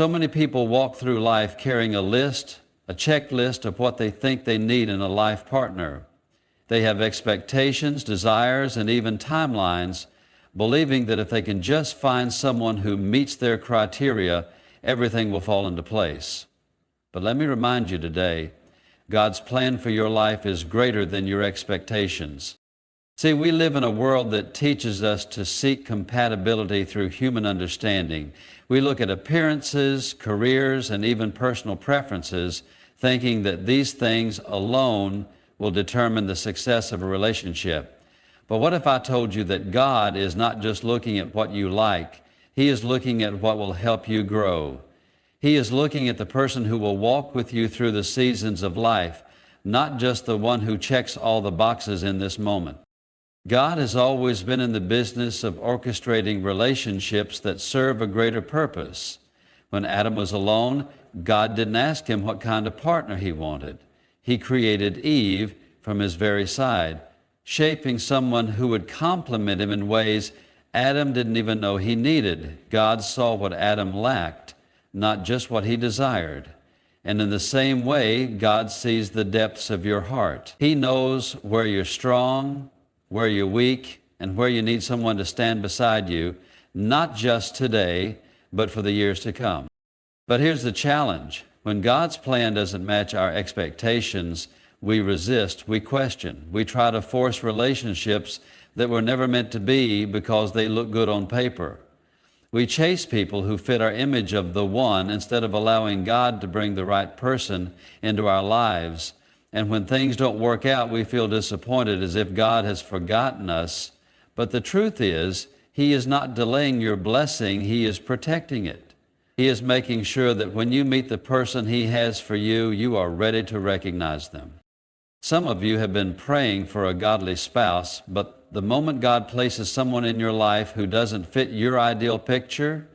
So many people walk through life carrying a checklist of what they think they need in a life partner. They have expectations, desires, and even timelines, believing that if they can just find someone who meets their criteria, everything will fall into place. But let me remind you today, God's plan for your life is greater than your expectations. See, we live in a world that teaches us to seek compatibility through human understanding. We look at appearances, careers, and even personal preferences, thinking that these things alone will determine the success of a relationship. But what if I told you that God is not just looking at what you like, He is looking at what will help you grow. He is looking at the person who will walk with you through the seasons of life, not just the one who checks all the boxes in this moment. God has always been in the business of orchestrating relationships that serve a greater purpose. When Adam was alone, God didn't ask him what kind of partner he wanted. He created Eve from his very side, shaping someone who would complement him in ways Adam didn't even know he needed. God saw what Adam lacked, not just what he desired. And in the same way, God sees the depths of your heart. He knows where you're strong, where you're weak, and where you need someone to stand beside you, not just today, but for the years to come. But here's the challenge. When God's plan doesn't match our expectations, we resist, we question. We try to force relationships that were never meant to be because they look good on paper. We chase people who fit our image of the one instead of allowing God to bring the right person into our lives. And when things don't work out, we feel disappointed as if God has forgotten us. But the truth is, He is not delaying your blessing, He is protecting it. He is making sure that when you meet the person He has for you, you are ready to recognize them. Some of you have been praying for a godly spouse, but the moment God places someone in your life who doesn't fit your ideal picture,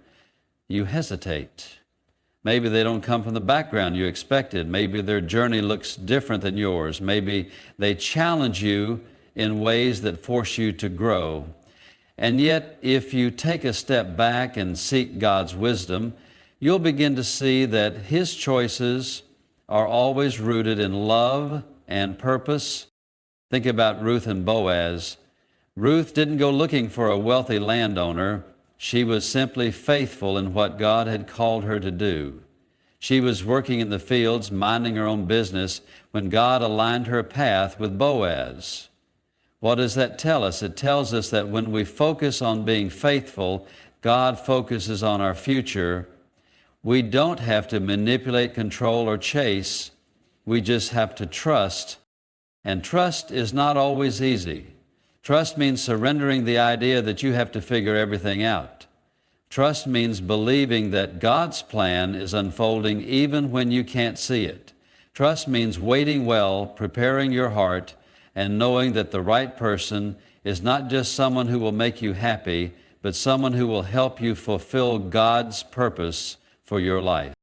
you hesitate. Maybe they don't come from the background you expected. Maybe their journey looks different than yours. Maybe they challenge you in ways that force you to grow. And yet, if you take a step back and seek God's wisdom, you'll begin to see that His choices are always rooted in love and purpose. Think about Ruth and Boaz. Ruth didn't go looking for a wealthy landowner. She was simply faithful in what God had called her to do. She was working in the fields, minding her own business, when God aligned her path with Boaz. What does that tell us? It tells us that when we focus on being faithful, God focuses on our future. We don't have to manipulate, control, or chase. We just have to trust. And trust is not always easy. Trust means surrendering the idea that you have to figure everything out. Trust means believing that God's plan is unfolding even when you can't see it. Trust means waiting well, preparing your heart, and knowing that the right person is not just someone who will make you happy, but someone who will help you fulfill God's purpose for your life.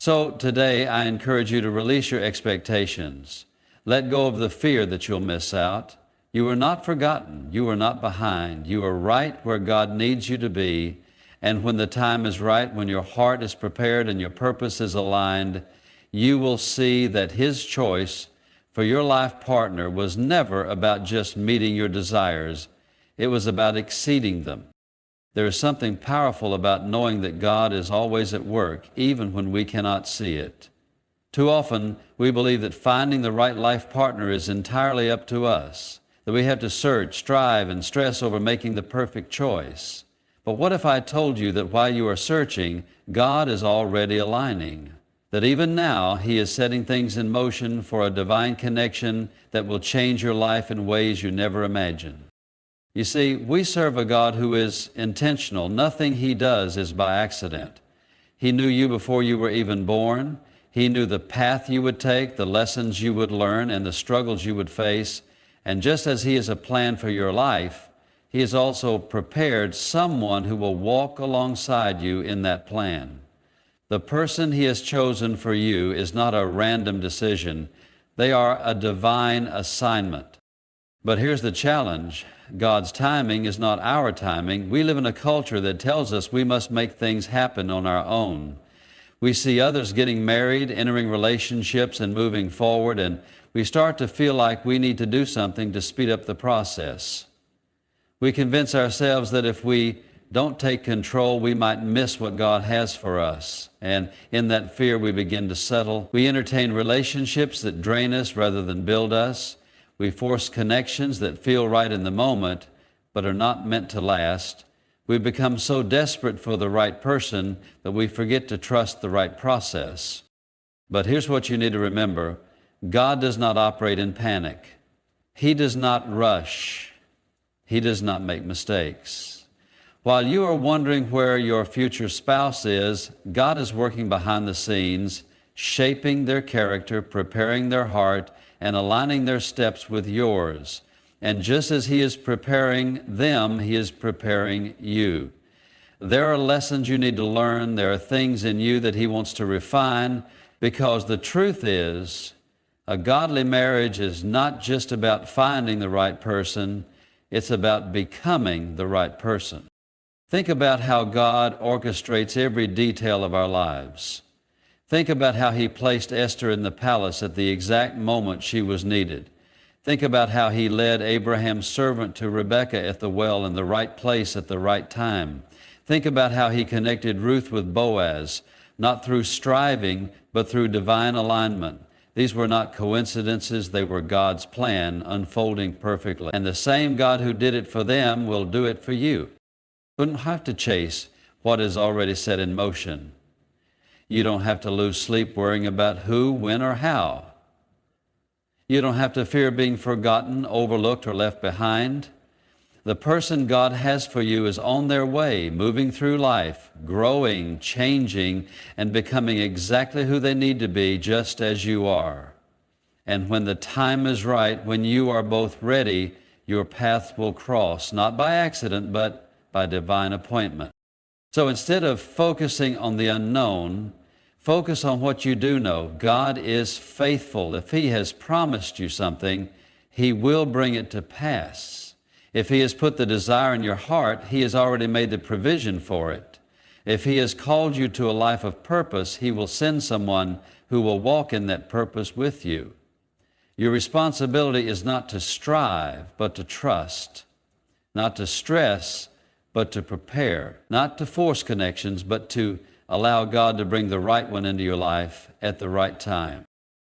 So today, I encourage you to release your expectations. Let go of the fear that you'll miss out. You are not forgotten. You are not behind. You are right where God needs you to be. And when the time is right, when your heart is prepared and your purpose is aligned, you will see that His choice for your life partner was never about just meeting your desires. It was about exceeding them. There is something powerful about knowing that God is always at work, even when we cannot see it. Too often, we believe that finding the right life partner is entirely up to us, that we have to search, strive, and stress over making the perfect choice. But what if I told you that while you are searching, God is already aligning? That even now, He is setting things in motion for a divine connection that will change your life in ways you never imagined. You see, we serve a God who is intentional. Nothing He does is by accident. He knew you before you were even born. He knew the path you would take, the lessons you would learn, and the struggles you would face. And just as He has a plan for your life, He has also prepared someone who will walk alongside you in that plan. The person He has chosen for you is not a random decision. They are a divine assignment. But here's the challenge. God's timing is not our timing. We live in a culture that tells us we must make things happen on our own. We see others getting married, entering relationships, and moving forward, and we start to feel like we need to do something to speed up the process. We convince ourselves that if we don't take control, we might miss what God has for us. And in that fear, we begin to settle. We entertain relationships that drain us rather than build us. We force connections that feel right in the moment, but are not meant to last. We become so desperate for the right person that we forget to trust the right process. But here's what you need to remember. God does not operate in panic. He does not rush. He does not make mistakes. While you are wondering where your future spouse is, God is working behind the scenes, shaping their character, preparing their heart, and aligning their steps with yours. And just as He is preparing them, He is preparing you. There are lessons you need to learn. There are things in you that He wants to refine, because the truth is, a godly marriage is not just about finding the right person, it's about becoming the right person. Think about how God orchestrates every detail of our lives. Think about how He placed Esther in the palace at the exact moment she was needed. Think about how He led Abraham's servant to Rebekah at the well in the right place at the right time. Think about how He connected Ruth with Boaz, not through striving, but through divine alignment. These were not coincidences, they were God's plan unfolding perfectly. And the same God who did it for them will do it for you. You don't have to chase what is already set in motion. You don't have to lose sleep worrying about who, when, or how. You don't have to fear being forgotten, overlooked, or left behind. The person God has for you is on their way, moving through life, growing, changing, and becoming exactly who they need to be, just as you are. And when the time is right, when you are both ready, your path will cross, not by accident, but by divine appointment. So instead of focusing on the unknown, focus on what you do know. God is faithful. If He has promised you something, He will bring it to pass. If He has put the desire in your heart, He has already made the provision for it. If He has called you to a life of purpose, He will send someone who will walk in that purpose with you. Your responsibility is not to strive, but to trust, not to stress, but to prepare, not to force connections, but to allow God to bring the right one into your life at the right time.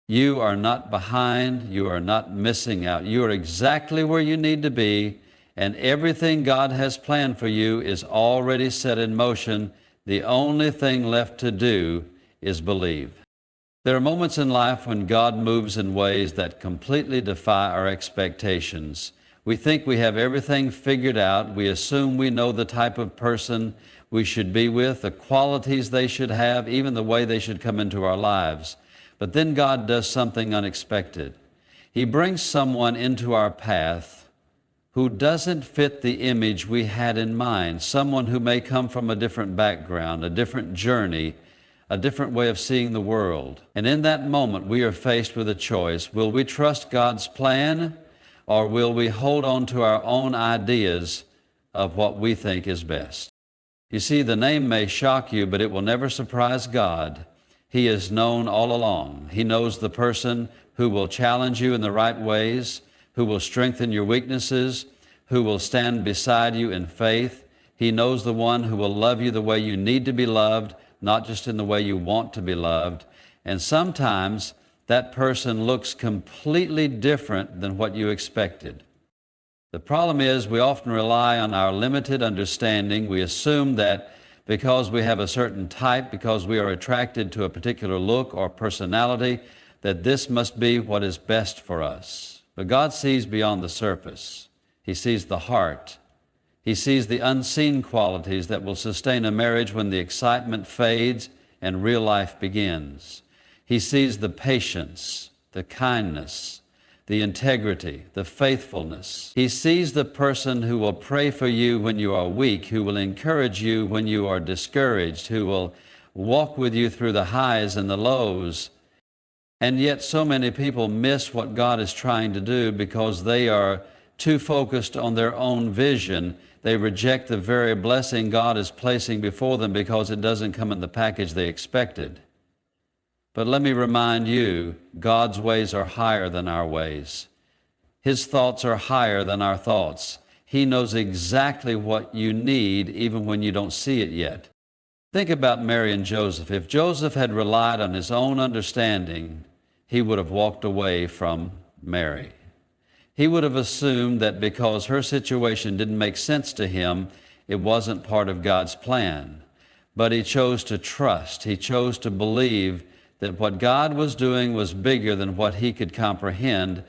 You are not behind. You are not missing out. You are exactly where you need to be, and everything God has planned for you is already set in motion. The only thing left to do is believe. There are moments in life when God moves in ways that completely defy our expectations. We think we have everything figured out. We assume we know the type of person we should be with, the qualities they should have, even the way they should come into our lives. But then God does something unexpected. He brings someone into our path who doesn't fit the image we had in mind, someone who may come from a different background, a different journey, a different way of seeing the world. And in that moment, we are faced with a choice. Will we trust God's plan, or will we hold on to our own ideas of what we think is best? You see, the name may shock you, but it will never surprise God. He is known all along. He knows the person who will challenge you in the right ways, who will strengthen your weaknesses, who will stand beside you in faith. He knows the one who will love you the way you need to be loved, not just in the way you want to be loved. And sometimes that person looks completely different than what you expected. The problem is we often rely on our limited understanding. We assume that because we have a certain type, because we are attracted to a particular look or personality, that this must be what is best for us. But God sees beyond the surface. He sees the heart. He sees the unseen qualities that will sustain a marriage when the excitement fades and real life begins. He sees the patience, the kindness, the integrity, the faithfulness. He sees the person who will pray for you when you are weak, who will encourage you when you are discouraged, who will walk with you through the highs and the lows. And yet so many people miss what God is trying to do because they are too focused on their own vision. They reject the very blessing God is placing before them because it doesn't come in the package they expected. But let me remind you, God's ways are higher than our ways. His thoughts are higher than our thoughts. He knows exactly what you need even when you don't see it yet. Think about Mary and Joseph. If Joseph had relied on his own understanding, he would have walked away from Mary. He would have assumed that because her situation didn't make sense to him, it wasn't part of God's plan. But he chose to trust. He chose to believe that what God was doing was bigger than what he could comprehend.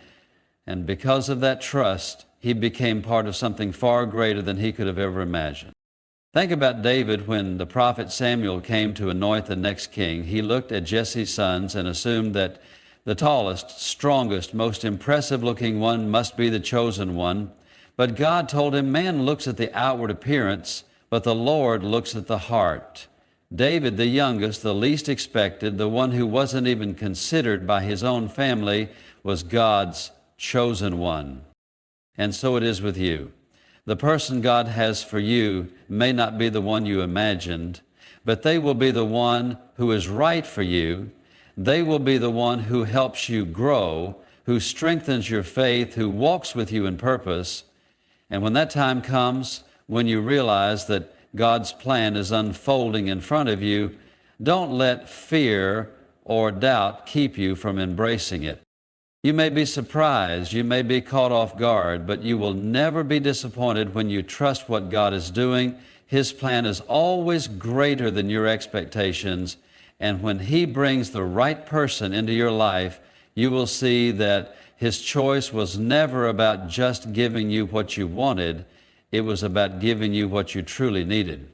And because of that trust, he became part of something far greater than he could have ever imagined. Think about David when the prophet Samuel came to anoint the next king. He looked at Jesse's sons and assumed that the tallest, strongest, most impressive-looking one must be the chosen one. But God told him, man looks at the outward appearance, but the Lord looks at the heart. David, the youngest, the least expected, the one who wasn't even considered by his own family, was God's chosen one. And so it is with you. The person God has for you may not be the one you imagined, but they will be the one who is right for you. They will be the one who helps you grow, who strengthens your faith, who walks with you in purpose. And when that time comes, when you realize that God's plan is unfolding in front of you, don't let fear or doubt keep you from embracing it. You may be surprised, you may be caught off guard, but you will never be disappointed when you trust what God is doing. His plan is always greater than your expectations, and when He brings the right person into your life, you will see that His choice was never about just giving you what you wanted, it was about giving you what you truly needed.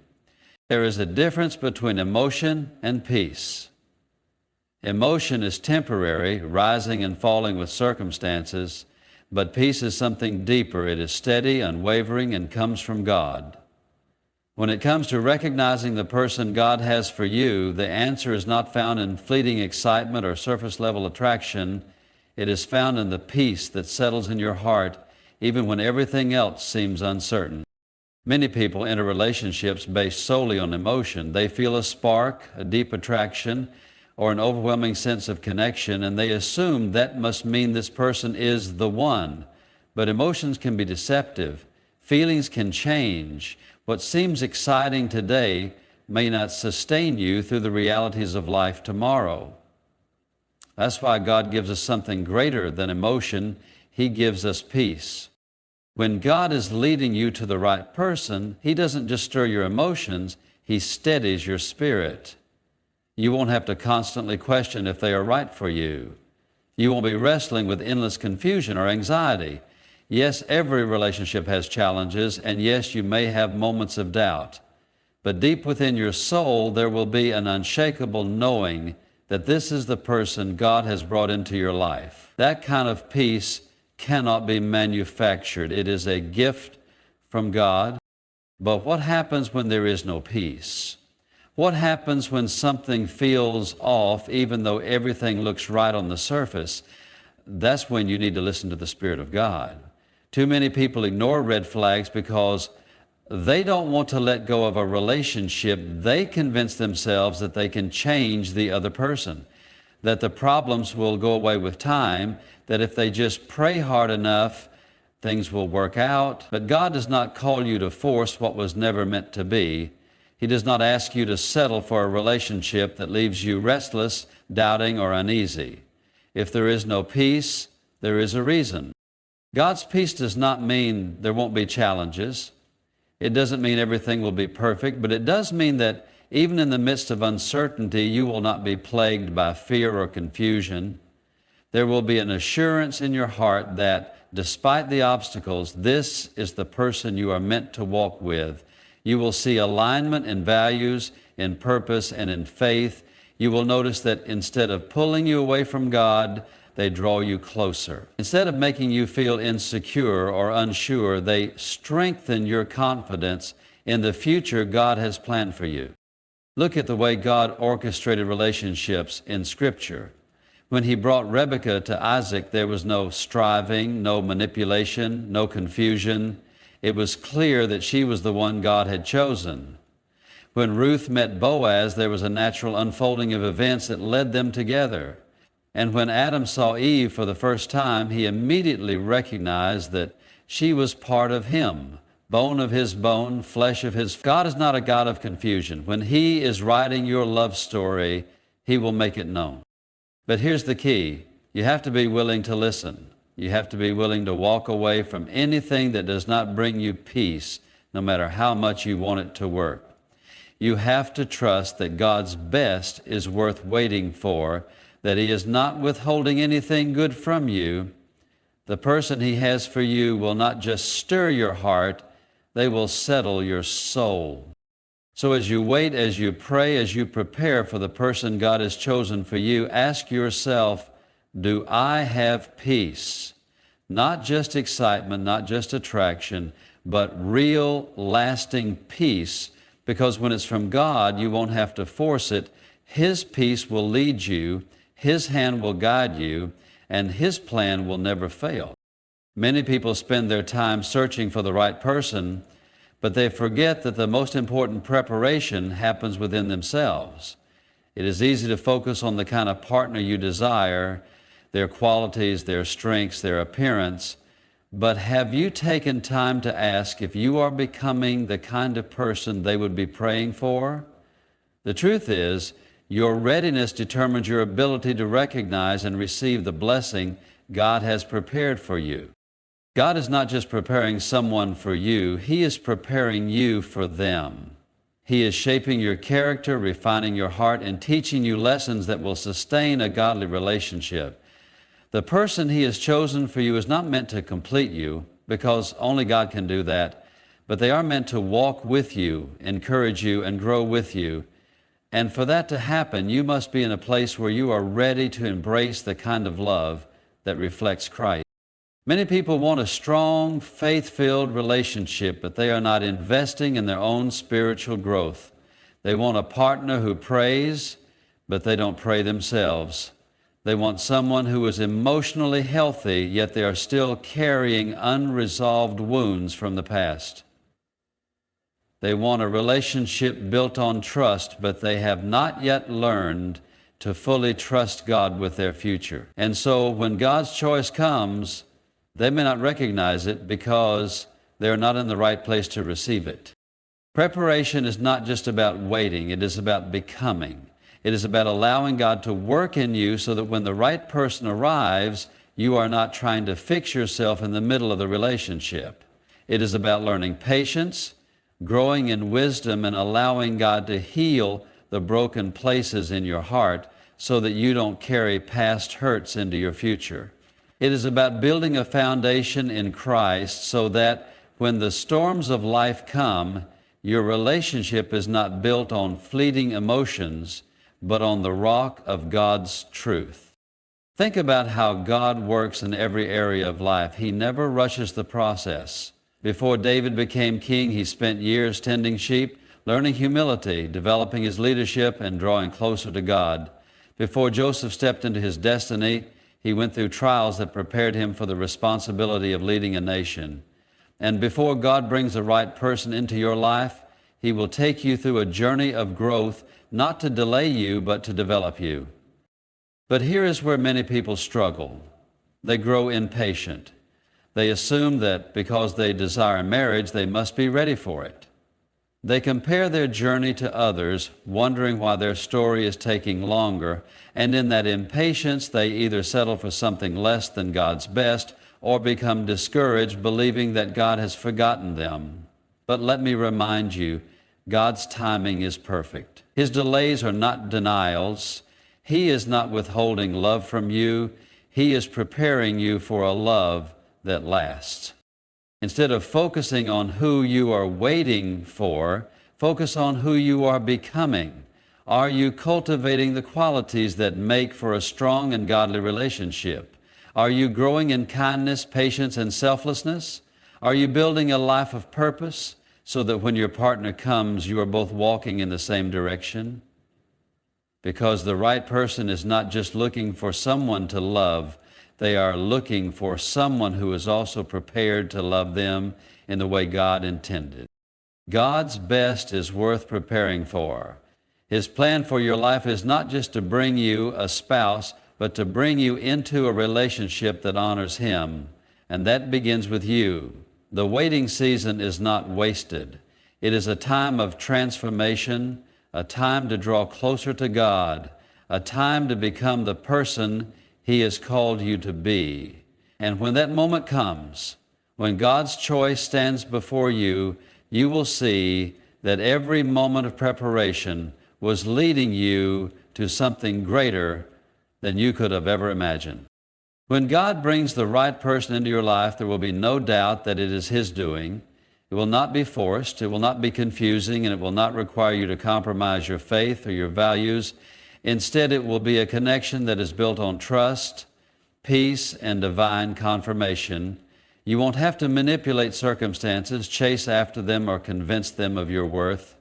There is a difference between emotion and peace. Emotion is temporary, rising and falling with circumstances, but peace is something deeper. It is steady, unwavering, and comes from God. When it comes to recognizing the person God has for you, the answer is not found in fleeting excitement or surface-level attraction. It is found in the peace that settles in your heart, even when everything else seems uncertain. Many people enter relationships based solely on emotion. They feel a spark, a deep attraction, or an overwhelming sense of connection, and they assume that must mean this person is the one. But emotions can be deceptive. Feelings can change. What seems exciting today may not sustain you through the realities of life tomorrow. That's why God gives us something greater than emotion. He gives us peace. When God is leading you to the right person, He doesn't just stir your emotions, He steadies your spirit. You won't have to constantly question if they are right for you. You won't be wrestling with endless confusion or anxiety. Yes, every relationship has challenges, and yes, you may have moments of doubt. But deep within your soul, there will be an unshakable knowing that this is the person God has brought into your life. That kind of peace cannot be manufactured. It is a gift from God. But what happens when there is no peace? What happens when something feels off, even though everything looks right on the surface? That's when you need to listen to the Spirit of God. Too many people ignore red flags because they don't want to let go of a relationship. They convince themselves that they can change the other person, that the problems will go away with time, that if they just pray hard enough, things will work out. But God does not call you to force what was never meant to be. He does not ask you to settle for a relationship that leaves you restless, doubting, or uneasy. If there is no peace, there is a reason. God's peace does not mean there won't be challenges. It doesn't mean everything will be perfect, but it does mean that even in the midst of uncertainty, you will not be plagued by fear or confusion. There will be an assurance in your heart that despite the obstacles, this is the person you are meant to walk with. You will see alignment in values, in purpose, and in faith. You will notice that instead of pulling you away from God, they draw you closer. Instead of making you feel insecure or unsure, they strengthen your confidence in the future God has planned for you. Look at the way God orchestrated relationships in Scripture. When He brought Rebekah to Isaac, there was no striving, no manipulation, no confusion. It was clear that she was the one God had chosen. When Ruth met Boaz, there was a natural unfolding of events that led them together. And when Adam saw Eve for the first time, he immediately recognized that she was part of him, bone of his bone, flesh of his. God is not a God of confusion. When he is writing your love story, he will make it known. But here's the key. You have to be willing to listen. You have to be willing to walk away from anything that does not bring you peace, no matter how much you want it to work. You have to trust that God's best is worth waiting for, that he is not withholding anything good from you. The person he has for you will not just stir your heart, they will settle your soul. So as you wait, as you pray, as you prepare for the person God has chosen for you, ask yourself, do I have peace? Not just excitement, not just attraction, but real, lasting peace, because when it's from God, you won't have to force it. His peace will lead you, his hand will guide you, and his plan will never fail. Many people spend their time searching for the right person, but they forget that the most important preparation happens within themselves. It is easy to focus on the kind of partner you desire, their qualities, their strengths, their appearance, but have you taken time to ask if you are becoming the kind of person they would be praying for? The truth is, your readiness determines your ability to recognize and receive the blessing God has prepared for you. God is not just preparing someone for you, he is preparing you for them. He is shaping your character, refining your heart, and teaching you lessons that will sustain a godly relationship. The person he has chosen for you is not meant to complete you, because only God can do that, but they are meant to walk with you, encourage you, and grow with you. And for that to happen, you must be in a place where you are ready to embrace the kind of love that reflects Christ. Many people want a strong, faith-filled relationship, but they are not investing in their own spiritual growth. They want a partner who prays, but they don't pray themselves. They want someone who is emotionally healthy, yet they are still carrying unresolved wounds from the past. They want a relationship built on trust, but they have not yet learned to fully trust God with their future. And so when God's choice comes, they may not recognize it because they're not in the right place to receive it. Preparation is not just about waiting, it is about becoming. It is about allowing God to work in you so that when the right person arrives, you are not trying to fix yourself in the middle of the relationship. It is about learning patience, growing in wisdom, and allowing God to heal the broken places in your heart so that you don't carry past hurts into your future. It is about building a foundation in Christ so that when the storms of life come, your relationship is not built on fleeting emotions, but on the rock of God's truth. Think about how God works in every area of life. He never rushes the process. Before David became king, he spent years tending sheep, learning humility, developing his leadership, and drawing closer to God. Before Joseph stepped into his destiny, he went through trials that prepared him for the responsibility of leading a nation. And before God brings the right person into your life, he will take you through a journey of growth, not to delay you, but to develop you. But here is where many people struggle. They grow impatient. They assume that because they desire marriage, they must be ready for it. They compare their journey to others, wondering why their story is taking longer, and in that impatience, they either settle for something less than God's best or become discouraged, believing that God has forgotten them. But let me remind you, God's timing is perfect. His delays are not denials. He is not withholding love from you. He is preparing you for a love that lasts. Instead of focusing on who you are waiting for, focus on who you are becoming. Are you cultivating the qualities that make for a strong and godly relationship? Are you growing in kindness, patience, and selflessness? Are you building a life of purpose so that when your partner comes, you are both walking in the same direction? Because the right person is not just looking for someone to love, They are looking for someone who is also prepared to love them in the way God intended. God's best is worth preparing for. His plan for your life is not just to bring you a spouse, but to bring you into a relationship that honors Him. And that begins with you. The waiting season is not wasted. It is a time of transformation, a time to draw closer to God, a time to become the person He has called you to be. And when that moment comes, when God's choice stands before you, you will see that every moment of preparation was leading you to something greater than you could have ever imagined. When God brings the right person into your life, there will be no doubt that it is His doing. It will not be forced, it will not be confusing, and it will not require you to compromise your faith or your values. Instead, it will be a connection that is built on trust, peace, and divine confirmation. You won't have to manipulate circumstances, chase after them, or convince them of your worth.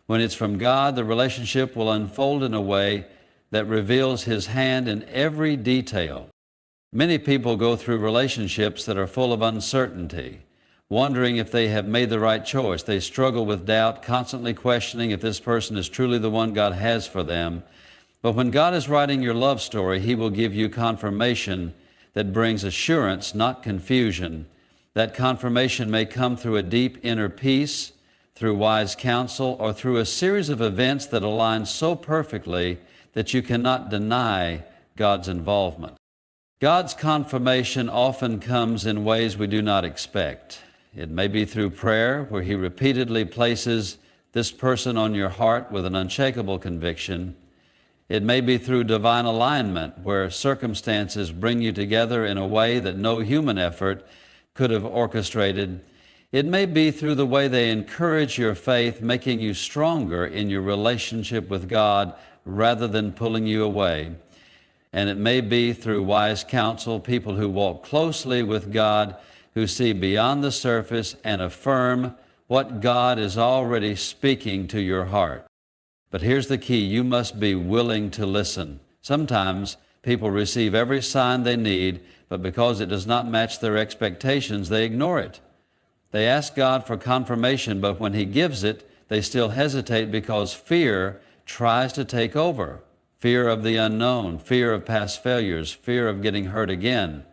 When it's from God, the relationship will unfold in a way that reveals His hand in every detail. Many people go through relationships that are full of uncertainty, wondering if they have made the right choice. They struggle with doubt, constantly questioning if this person is truly the one God has for them. But when God is writing your love story, He will give you confirmation that brings assurance, not confusion. That confirmation may come through a deep inner peace, through wise counsel, or through a series of events that align so perfectly that you cannot deny God's involvement. God's confirmation often comes in ways we do not expect. It may be through prayer, where He repeatedly places this person on your heart with an unshakable conviction. It may be through divine alignment, where circumstances bring you together in a way that no human effort could have orchestrated. It may be through the way they encourage your faith, making you stronger in your relationship with God rather than pulling you away. And it may be through wise counsel, people who walk closely with God, who see beyond the surface and affirm what God is already speaking to your heart. But here's the key: you must be willing to listen. Sometimes people receive every sign they need, but because it does not match their expectations, they ignore it. They ask God for confirmation, but when He gives it, they still hesitate because fear tries to take over. Fear of the unknown, fear of past failures, fear of getting hurt again.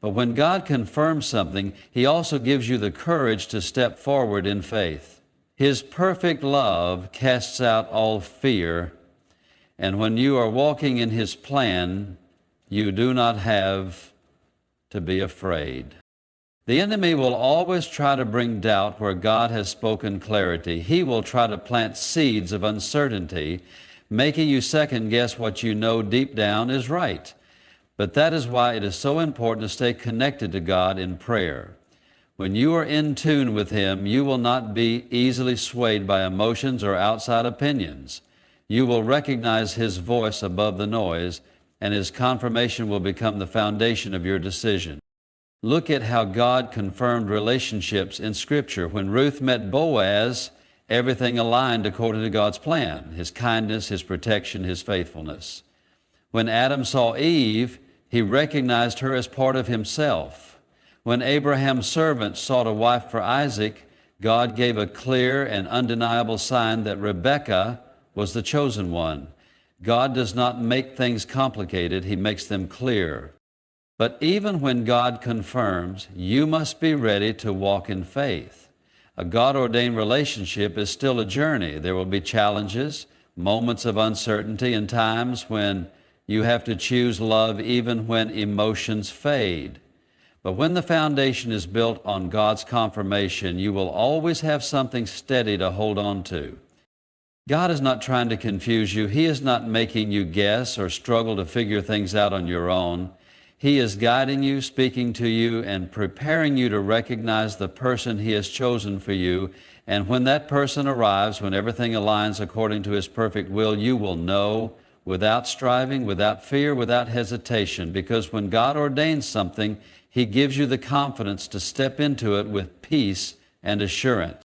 But when God confirms something, He also gives you the courage to step forward in faith. His perfect love casts out all fear, and when you are walking in His plan, you do not have to be afraid. The enemy will always try to bring doubt where God has spoken clarity. He will try to plant seeds of uncertainty, making you second guess what you know deep down is right. But that is why it is so important to stay connected to God in prayer. When you are in tune with Him, you will not be easily swayed by emotions or outside opinions. You will recognize His voice above the noise, and His confirmation will become the foundation of your decision. Look at how God confirmed relationships in Scripture. When Ruth met Boaz, everything aligned according to God's plan: His kindness, His protection, His faithfulness. When Adam saw Eve, he recognized her as part of himself. When Abraham's servant sought a wife for Isaac, God gave a clear and undeniable sign that Rebekah was the chosen one. God does not make things complicated, He makes them clear. But even when God confirms, you must be ready to walk in faith. A God-ordained relationship is still a journey. There will be challenges, moments of uncertainty, and times when you have to choose love even when emotions fade. But when the foundation is built on God's confirmation, you will always have something steady to hold on to. God is not trying to confuse you. He is not making you guess or struggle to figure things out on your own. He is guiding you, speaking to you, and preparing you to recognize the person He has chosen for you. And when that person arrives, when everything aligns according to His perfect will, you will know without striving, without fear, without hesitation. Because when God ordains something, He gives you the confidence to step into it with peace and assurance.